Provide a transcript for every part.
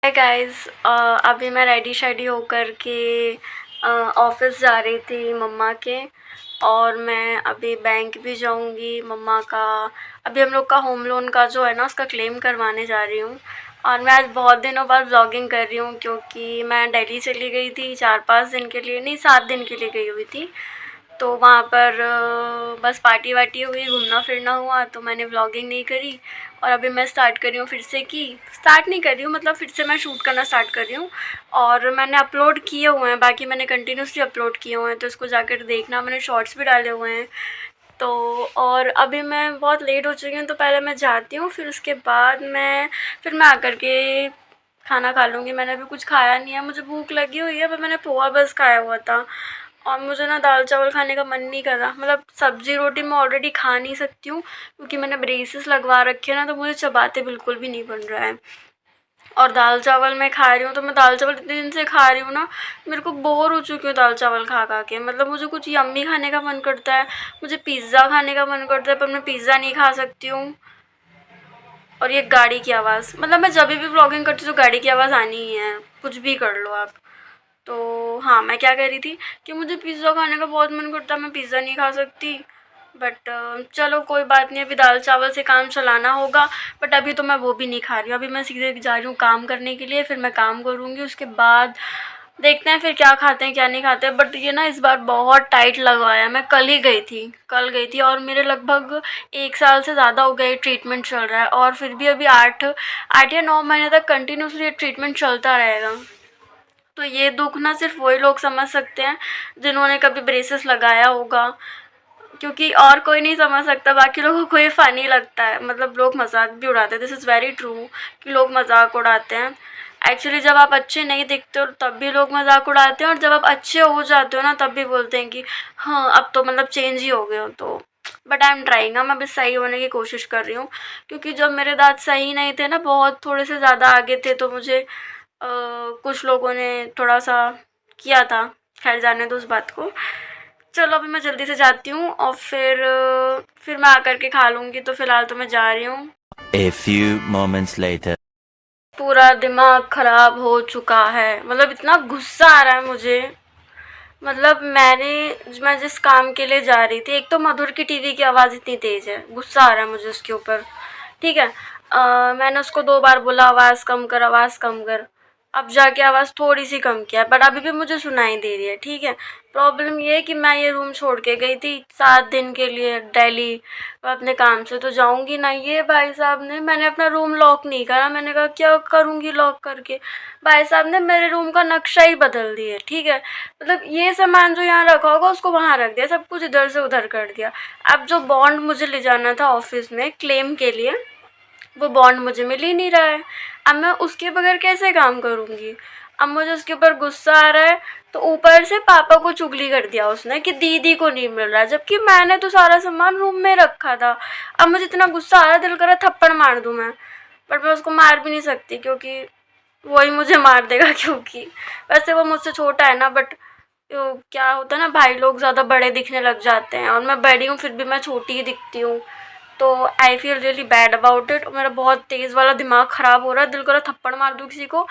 Hi guys. अभी मैं ready shady होकर के ऑफिस जा रही थी मम्मा के। और मैं अभी बैंक भी जाऊंगी मम्मा का। अभी हम लोग का होम लोन का जो है ना उसका क्लेम करवाने जा रही हूँ। और मैं आज बहुत दिनों बाद व्लॉगिंग कर रही हूँ क्योंकि मैं दिल्ली चली गई थी 4-5 दिन के लिए, नहीं 7 दिन के लिए गई हुई थी। तो वहाँ पर बस पार्टी वार्टी हुई, घूमना फिरना हुआ, तो मैंने व्लॉगिंग नहीं करी। और अभी मैं स्टार्ट कर रही हूँ फिर से, कि स्टार्ट नहीं कर रही हूँ, मतलब फिर से मैं शूट करना स्टार्ट कर रही हूँ। और मैंने अपलोड किए हुए हैं, बाकी मैंने कंटिन्यूसली अपलोड किए हुए हैं, तो इसको जाकर देखना। मैंने शॉर्ट्स भी डाले हुए हैं। तो और अभी मैं बहुत लेट हो चुकी हूँ, तो पहले मैं जाती हूँ, फिर उसके बाद मैं आकर के खाना खा लूँगी। मैंने अभी कुछ खाया नहीं है, मुझे भूख लगी हुई है, पर मैंने पोहा बस खाया हुआ था। और मुझे ना दाल चावल खाने का मन नहीं कर रहा। मतलब सब्ज़ी रोटी मैं ऑलरेडी खा नहीं सकती हूँ क्योंकि मैंने ब्रेसेस लगवा रखे हैं ना, तो मुझे चबाते बिल्कुल भी नहीं बन रहा है। और दाल चावल मैं खा रही हूँ, तो मैं दाल चावल इतने दिन से खा रही हूँ ना, मेरे को बोर हो चुकी हूँ दाल चावल खा खा के। मतलब मुझे कुछ यम्मी खाने का मन करता है, मुझे पिज़्ज़ा खाने का मन करता है, पर मैं पिज़्ज़ा नहीं खा सकती हूँ। और ये गाड़ी की आवाज़, मतलब मैं जब भी व्लॉगिंग करती हूँ तो गाड़ी की आवाज़ आनी ही है, कुछ भी कर लो आप। तो हाँ, मैं क्या कह रही थी कि मुझे पिज़्ज़ा खाने का बहुत मन करता है, मैं पिज़्ज़ा नहीं खा सकती। बट चलो कोई बात नहीं, अभी दाल चावल से काम चलाना होगा। बट अभी तो मैं वो भी नहीं खा रही हूँ, अभी मैं सीधे जा रही हूँ काम करने के लिए। फिर मैं काम करूँगी, उसके बाद देखते हैं फिर क्या खाते हैं क्या नहीं खाते हैं। बट ये ना इस बार बहुत टाइट लगवाया। मैं कल गई थी और मेरे लगभग 1 साल से ज़्यादा हो गए ट्रीटमेंट चल रहा है। और फिर भी अभी 8 या 9 महीने तक कंटिन्यूसली ये ट्रीटमेंट चलता रहेगा। तो ये दुख ना सिर्फ वही लोग समझ सकते हैं जिन्होंने कभी ब्रेसेस लगाया होगा, क्योंकि और कोई नहीं समझ सकता। बाकी लोगों को ये फ़नी लगता है, मतलब लोग मजाक भी उड़ाते हैं। दिस इज़ वेरी ट्रू कि लोग मजाक उड़ाते हैं। एक्चुअली जब आप अच्छे नहीं दिखते हो तब भी लोग मजाक उड़ाते हैं, और जब आप अच्छे हो जाते हो ना तब भी बोलते हैं कि हाँ अब तो मतलब चेंज ही हो गए हो। तो बट आई एम ट्राइंग, मैं अभी सही होने की कोशिश कर रही हूँ। क्योंकि जब मेरे दाँत सही नहीं थे ना, बहुत थोड़े से ज़्यादा आगे थे, तो मुझे कुछ लोगों ने थोड़ा सा किया था। खैर जाने दो उस बात को। चलो अभी मैं जल्दी से जाती हूँ और फिर मैं आकर के खा लूँगी। तो फ़िलहाल तो मैं जा रही हूँ। A few moments later. पूरा दिमाग ख़राब हो चुका है, मतलब इतना गुस्सा आ रहा है मुझे। मतलब मैं जिस काम के लिए जा रही थी, एक तो मधुर की टीवी की आवाज़ इतनी तेज़ है, गुस्सा आ रहा है मुझे उसके ऊपर। ठीक है, मैंने उसको 2 बार बोला आवाज़ कम कर, आवाज़ कम कर। अब जाके आवाज़ थोड़ी सी कम किया, बट अभी भी मुझे सुनाई दे रही है। ठीक है, प्रॉब्लम ये है कि मैं ये रूम छोड़ के गई थी 7 दिन के लिए दिल्ली। मैं अपने काम से तो जाऊंगी ना। ये भाई साहब ने, मैंने अपना रूम लॉक नहीं करा, मैंने कहा क्या करूँगी लॉक करके। भाई साहब ने मेरे रूम का नक्शा ही बदल दिया। ठीक है, मतलब ये सामान जो यहाँ रखा होगा उसको वहाँ रख दिया, सब कुछ इधर से उधर कर दिया। अब जो बॉन्ड मुझे ले जाना था ऑफिस में क्लेम के लिए, वो बॉन्ड मुझे मिल ही नहीं रहा है। अब मैं उसके बगैर कैसे काम करूँगी। अब मुझे उसके ऊपर गुस्सा आ रहा है। तो ऊपर से पापा को चुगली कर दिया उसने कि दीदी को नहीं मिल रहा, जबकि मैंने तो सारा सामान रूम में रखा था। अब मुझे इतना गुस्सा आ रहा है, दिल कर रहा है थप्पड़ मार दूँ मैं। पर मैं उसको मार भी नहीं सकती क्योंकि वही मुझे मार देगा। क्योंकि वैसे वो मुझसे छोटा है ना, बट तो क्या होता है ना, भाई लोग ज़्यादा बड़े दिखने लग जाते हैं, और मैं बड़ी हूँ फिर भी मैं छोटी ही दिखती हूँ। तो I feel really bad about it. मेरा बहुत तेज़ वाला दिमाग ख़राब हो रहा है, दिल कर रहा है थप्पड़ मार दूँ किसी को।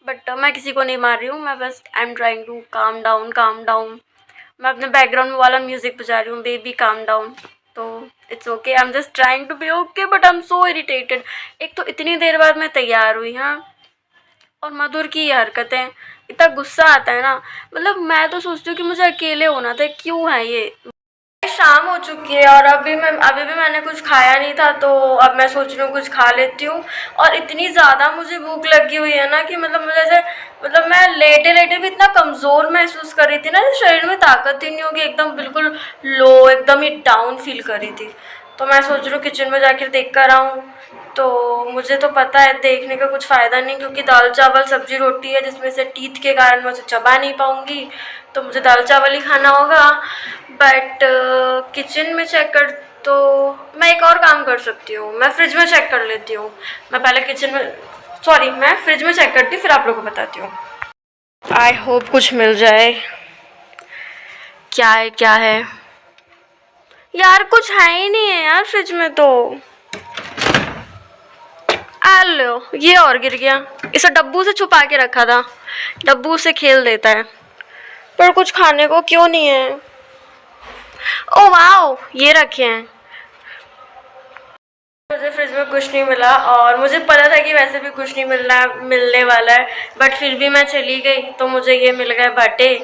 बट मैं किसी को नहीं मार रही हूँ, मैं बस I am trying to calm down, calm down. मैं अपने बैकग्राउंड वाला म्यूज़िक बजा रही हूँ, बेबी काम डाउन। तो it's okay, I am just trying to be okay, but I am so irritated. एक तो इतनी देर बाद मैं तैयार हुई, हाँ, और मधुर की ये हरकतें, इतना गुस्सा आता है ना। मतलब मैं तो सोचती हूँ कि मुझे अकेले होना था, क्यों है ये। शाम हो चुकी है और अभी भी मैंने कुछ खाया नहीं था, तो अब मैं सोच रही हूँ कुछ खा लेती हूँ। और इतनी ज़्यादा मुझे भूख लगी हुई है ना कि मतलब मुझे ऐसे, मतलब मैं लेटे लेटे भी इतना कमज़ोर महसूस कर रही थी ना, शरीर में ताकत ही नहीं होगी, एकदम बिल्कुल लो, एकदम ही डाउन फील कर रही थी। तो मैं सोच रही हूँ किचन में जाकर देख कर आऊँ। तो मुझे तो पता है देखने का कुछ फ़ायदा नहीं, क्योंकि दाल चावल सब्जी रोटी है जिसमें से टीथ के कारण मैं उसे चबा नहीं पाऊँगी, तो मुझे दाल चावल ही खाना होगा। बट किचन में चेक कर, तो मैं एक और काम कर सकती हूँ, मैं फ्रिज में चेक कर लेती हूँ। मैं पहले किचन में, सॉरी, मैं फ्रिज में चेक करती हूँ फिर आप लोगों को बताती हूँ। आई होप कुछ मिल जाए। क्या है क्या है यार, कुछ है ही नहीं है यार फ्रिज में तो। आ लो, ये और गिर गया। इसे डब्बू से छुपा के रखा था, डब्बू से खेल देता है, पर कुछ खाने को क्यों नहीं है। ओ वाओ, ये रखे हैं। मुझे फ्रिज में कुछ नहीं मिला और मुझे पता था कि वैसे भी कुछ नहीं मिलने वाला है, बट फिर भी मैं चली गई तो मुझे ये मिल गए भटे।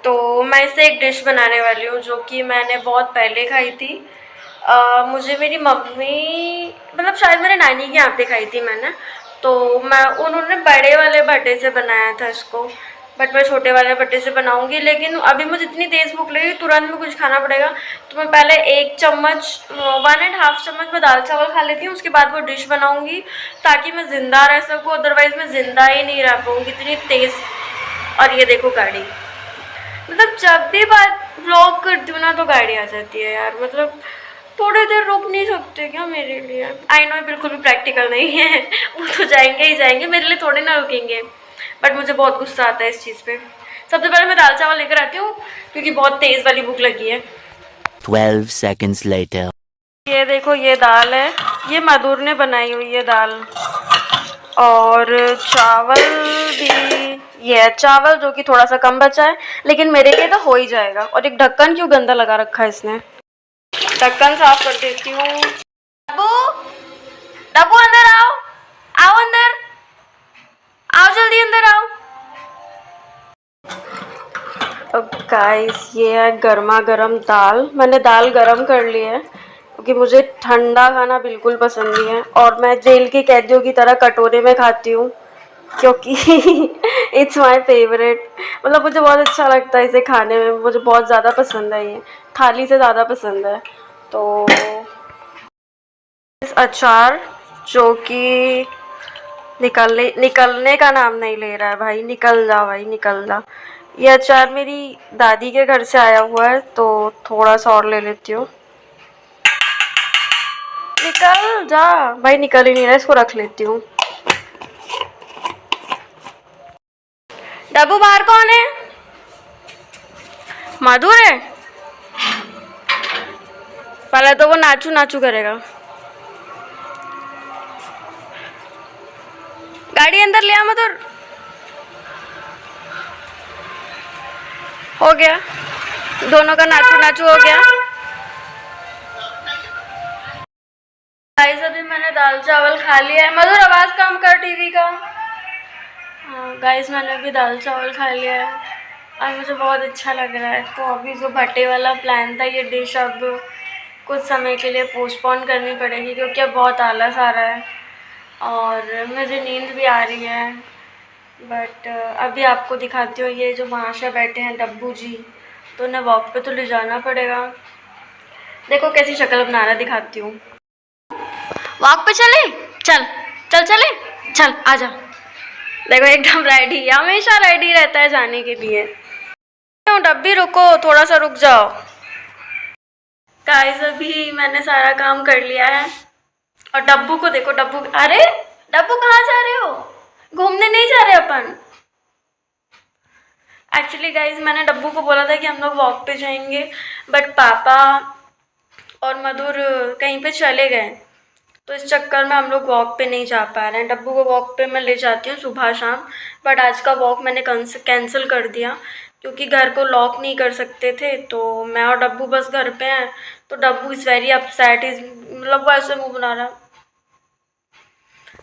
तो मैं इससे एक डिश बनाने वाली हूँ जो कि मैंने बहुत पहले खाई थी। मुझे मेरी मम्मी, मतलब शायद मेरे नानी के यहाँ पे खाई थी मैंने, तो उन्होंने बड़े वाले भट्टे से बनाया था इसको, बट मैं छोटे वाले भट्टे से बनाऊंगी। लेकिन अभी मुझे इतनी तेज़ भूख लगी, तुरंत में कुछ खाना पड़ेगा, तो मैं पहले 1.5 चम्मच मैं दाल चावल खा लेती हूँ, उसके बाद वो डिश बनाऊंगी ताकि मैं ज़िंदा रह सकूँ, अदरवाइज़ मैं ज़िंदा ही नहीं रह पाऊँगी, इतनी तेज़। और ये देखो गाड़ी, मतलब जब भी बात ब्लॉग करती हूँ ना तो गाड़ी आ जाती है यार, मतलब थोड़ी देर रुक नहीं सकते क्या मेरे लिए। आई नो बिल्कुल भी प्रैक्टिकल नहीं है, वो तो जाएंगे ही जाएंगे, मेरे लिए थोड़ी ना रुकेंगे, बट मुझे बहुत गुस्सा आता है इस चीज़ पे। सबसे पहले मैं दाल चावल लेकर आती हूँ क्योंकि बहुत तेज़ वाली भूख लगी है। 12 seconds later. ये देखो, ये दाल है, ये मधुर ने बनाई हुई है दाल, और चावल भी, ये चावल जो कि थोड़ा सा कम बचा है, लेकिन मेरे लिए तो हो ही जाएगा। और एक ढक्कन क्यों गंदा लगा रखा है इसने, ढक्कन साफ कर देती हूँ। डब्बू, डब्बू अंदर आओ, आओ अंदर आओ, जल्दी अंदर आओ। अब गाइस, ये है गर्मा गर्म दाल। मैंने दाल गरम कर ली है क्योंकि मुझे ठंडा खाना बिल्कुल पसंद नहीं है, और मैं जेल के कैदियों की तरह कटोरे में खाती हूँ क्योंकि इट्स माय फेवरेट। मतलब मुझे बहुत अच्छा लगता है इसे खाने में, मुझे बहुत ज़्यादा पसंद है, ये थाली से ज़्यादा पसंद है। तो इस अचार जो कि निकलने का नाम नहीं ले रहा है, भाई निकल जा, भाई निकल जा। ये अचार मेरी दादी के घर से आया हुआ है, तो थोड़ा सा और ले लेती हूँ। निकल जा भाई, निकल ही नहीं रहा, इसको रख लेती हूँ। डब्बू, बाहर कौन है? मधुर है। पहले तो वो नाचू नाचू करेगा। गाड़ी अंदर ले आ मधुर। हो गया, दोनों का नाचू नाचू हो गया। गाइस, अभी मैंने दाल चावल खा लिया है। मधुर, आवाज़ कम कर टीवी का। हाँ गाइस, मैंने अभी दाल चावल खा लिया है और मुझे बहुत अच्छा लग रहा है। तो अभी जो भट्टे वाला प्लान था, ये डिश अब कुछ समय के लिए पोस्टपोन करनी पड़ेगी क्योंकि अब बहुत आलस आ रहा है और मुझे नींद भी आ रही है। बट अभी आपको दिखाती हूँ, ये जो महाशय बैठे हैं डब्बू जी, तो उन्हें वॉक पे तो ले जाना पड़ेगा। देखो कैसी शक्ल बना रहा, दिखाती हूँ। वॉक पे चले, चल चल चले, चल आजा। देखो एकदम रेडी, हमेशा रेडी रहता है जाने के लिए। डब्बी रुको, थोड़ा सा रुक जाओ। गाइस, अभी मैंने सारा काम कर लिया है और डब्बू को देखो, डब्बू, अरे डब्बू कहाँ जा रहे हो? घूमने नहीं जा रहे अपन? एक्चुअली गाइस, मैंने डब्बू को बोला था कि हम लोग वॉक पे जाएंगे, बट पापा और मधुर कहीं पे चले गए, तो इस चक्कर में हम लोग वॉक पे नहीं जा पा रहे हैं। डब्बू को वॉक पे मैं ले जाती हूँ सुबह शाम, बट आज का वॉक मैंने कैंसिल कर दिया क्योंकि घर को लॉक नहीं कर सकते थे, तो मैं और डब्बू बस घर पे हैं। तो डब्बू इज़ वेरी अपसेट, इज मतलब वो ऐसे मुँह बना रहा।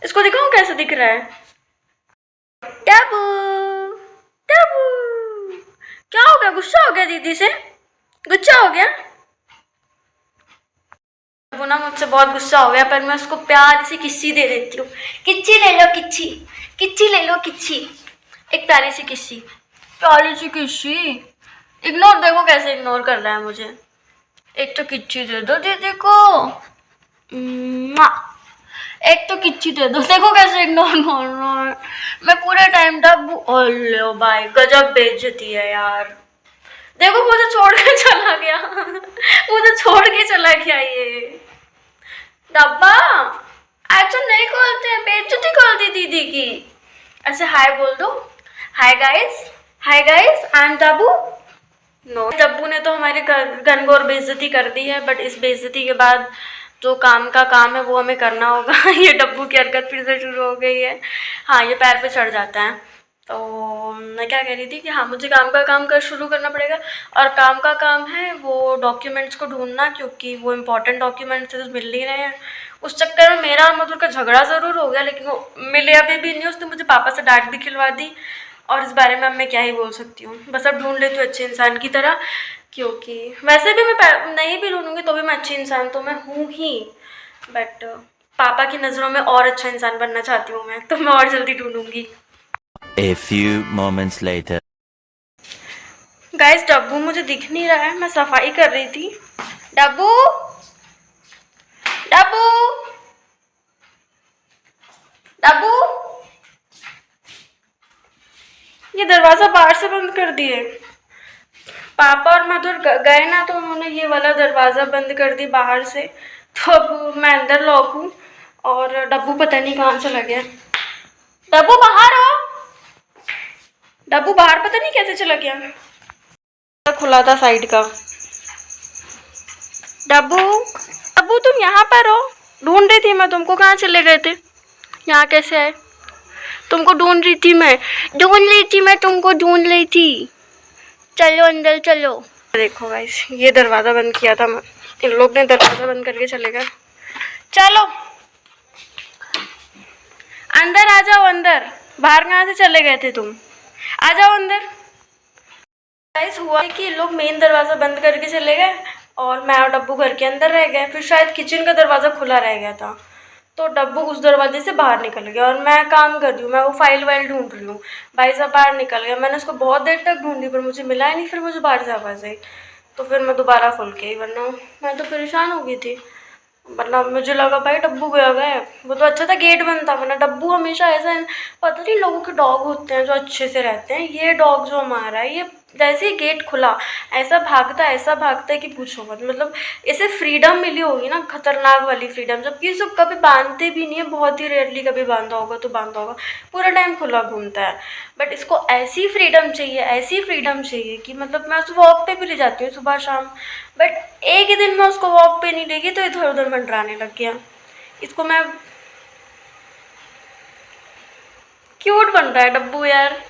इसको दिखाऊँ कैसे दिख रहा है? डब्बू, डब्बू, क्या हो गया? गुस्सा हो गया दीदी से? गुस्सा हो गया? वो ना मुझसे बहुत गुस्सा हो गया, पर मैं उसको प्यार से किस्सी दे देती हूँ। किच्ची ले लो, किच्ची, किच्ची ले लो, किच्ची, एक प्यारी सी किस्सी, प्यारी सी किस्सी। इग्नोर, देखो कैसे इग्नोर कर रहा है मुझे। एक तो किच्ची दे दो दीदी को, एक तो किच्ची दे दो। देखो कैसे इग्नोर कर रहा है। मैं पूरे टाइम डब्बू, ओलो भाई गजब बेइज्जती है यार। देखो मुझे छोड़ के चला गया मुझे छोड़ के चला गया ये डब्बा। ऐसा नहीं खोलते हैं, बेइज्जती कर दी दीदी की। ऐसे हाय बोल दो, hi guys, hi guys, I am Dabbu. No, Dabbu ने तो हमारी घनघोर बेइज्जती कर दी है, बट इस बेइज्जती के बाद जो काम का काम है वो हमें करना होगा। ये डब्बू की हरकत फिर से शुरू हो गई है। हाँ, ये पैर पे चढ़ जाता है। तो मैं क्या कह रही थी कि हाँ, मुझे काम का काम शुरू करना पड़ेगा, और काम का काम है वो डॉक्यूमेंट्स को ढूंढना, क्योंकि वो इम्पोर्टेंट डॉक्यूमेंट्स तो मिल नहीं रहे हैं। उस चक्कर में मेरा और मधुर का झगड़ा ज़रूर हो गया, लेकिन वो मिले अभी भी नहीं। उसने मुझे पापा से डांट भी खिलवा दी, और इस बारे में अब मैं क्या ही बोल सकती हूँ। बस अब ढूंढ लेती हूँ अच्छे इंसान की तरह, क्योंकि वैसे भी मैं नहीं भी ढूंढूंगी तो भी मैं अच्छी इंसान तो मैं हूँ ही, बट पापा की नज़रों में और अच्छा इंसान बनना चाहती हूँ मैं, तो मैं और जल्दी ढूंढूंगी। A few moments later. Guys, Dabbu मुझे दिख नहीं रहा है, मैं सफाई कर रही थी। डब्बू, डब्बू, डब्बू, ये दरवाज़ा बाहर से बंद कर दिए। पापा और मधुर गए ना, तो उन्होंने ये वाला दरवाज़ा बंद कर दी बाहर से, तो अब मैं अंदर लॉक हूँ, और डब्बू पता नहीं कहाँ चला गया। डब्बू बाहर हो, डब्बू बाहर पता नहीं कैसे चला गया। खुला था साइड का। डब्बू, डब्बू तुम यहाँ पर हो? ढूंढ रही थी मैं तुमको, कहाँ चले गए थे? यहाँ कैसे आए? तुमको ढूंढ रही थी मैं, तुमको ढूंढ रही थी। चलो अंदर चलो। देखो गाइस, ये दरवाज़ा बंद किया था मैं, इन लोग ने दरवाज़ा बंद करके चले गए। चलो अंदर आ जाओ, अंदर। बाहर कहाँ से चले गए थे तुम? आ जाओ अंदर। गाइस, हुआ है कि लोग मेन दरवाज़ा बंद करके चले गए, और मैं और डब्बू घर के अंदर रह गए। फिर शायद किचन का दरवाज़ा खुला रह गया था, तो डब्बू उस दरवाजे से बाहर निकल गया, और मैं काम कर रही हूँ, मैं वो फाइल वाइल ढूंढ रही हूँ। भाई साहब बाहर निकल गया, मैंने उसको बहुत देर तक ढूंढी पर मुझे मिला ही नहीं। फिर मुझे बाहर से आवाज़ आई, तो फिर मैं दोबारा खोल के ही, वरना मैं तो परेशान हो गई थी। मतलब मुझे लगा भाई डब्बू गया गया, वो तो अच्छा था गेट बंद था, वरना डब्बू हमेशा ऐसा, पता नहीं लोगों के डॉग होते हैं जो अच्छे से रहते हैं, ये डॉग जो हमारा है, ये जैसे ही गेट खुला ऐसा भागता है कि पूछो मत। मतलब इसे फ्रीडम मिली होगी ना, खतरनाक वाली फ्रीडम, जबकि इसे कभी बांधते भी नहीं है, बहुत ही रेयरली कभी बांधा होगा तो बांधा होगा, पूरा टाइम खुला घूमता है। बट इसको ऐसी फ्रीडम चाहिए कि मतलब मैं उसे वॉक पे भी ले जाती हूँ सुबह शाम, बट एक ही दिन में उसको वॉक पे नहीं लेगी तो इधर उधर मंडराने लग गया। इसको मैं, क्यूट बन रहा है डब्बू यार।